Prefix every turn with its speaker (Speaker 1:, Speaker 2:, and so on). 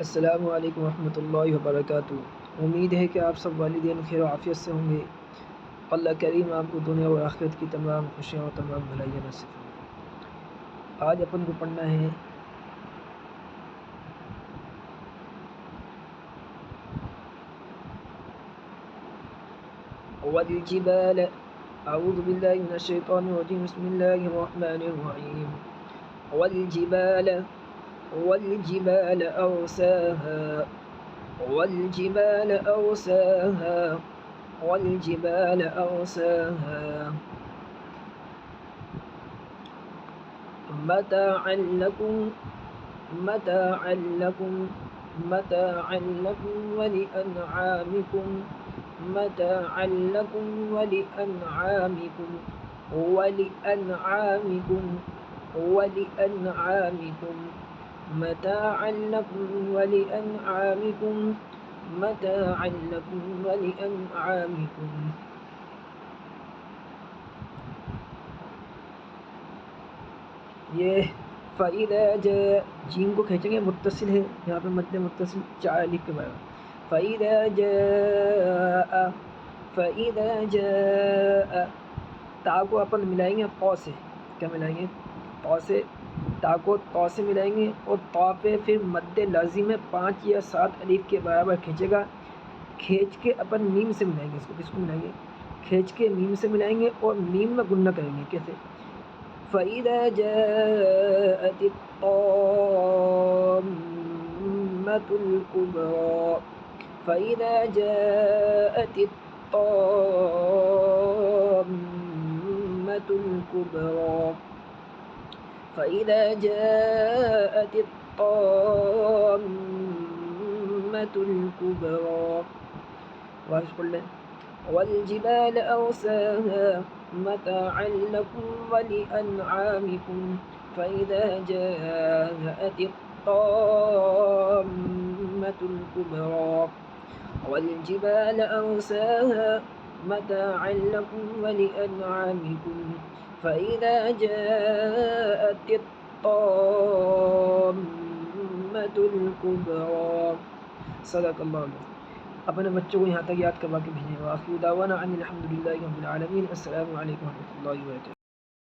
Speaker 1: السلام علیکم ورحمۃ اللہ وبرکاتہ۔ امید ہے کہ آپ سب والدین خیر و عافیت سے ہوں گے۔ اللہ کریم آپ کو دنیا و آخرت کی تمام خوشیاں اور تمام بھلائیاں نصیب فرمائے۔ آج اپن کو پڑھنا ہے والجبال اعوذ باللہ من الشیطان الرجیم بسم اللہ الرحمن الرحیم والجبال أرساها والجبال أرساها متاعا لكم ولأنعامكم یہ فَإِذَا جَاءَ جیم کو کھینچیں گے متصل ہے، یہاں پہ مد متصل چار لکھ کے بعد فَإِذَا جَاءَ تا کو اپن ملائیں گے قو سے، کیا ملائیں گے؟ قو سے، تا کو قو سے ملائیں گے اور طا پہ پھر مد لازم ہے 5 یا 7 الف کے برابر کھینچے گا، کھینچ کے اپن میم سے ملائیں گے، اس کو کس کو ملائیں گے؟ کھینچ کے میم سے ملائیں گے اور میم میں گنہ کریں گے، کیسے؟ فَإِذَا جَاءَتِ الطَّامَّةُ الْكُبْرَى فَإِذَا جَاءَتِ الطَّامَّةُ الْكُبْرَى فَإِذَا جَاءَتِ الطَّامَّةُ الْكُبْرَى واضح پڑھ لیں والجبال أرساها متاعا لكم ولأنعامكم فإذا جاءت الطامة الكبرى والجبال أرساها متاعا لكم ولأنعامكم فإذا جاءت الطامة الكبرى صدق اللہ علیہ۔ اپنے بچوں کو یہاں تک یاد کروا کے بھیجیں۔ وآخر دعوانا ان الحمد للہ رب العالمین۔ السلام علیکم ورحمۃ اللہ وبرکاتہ۔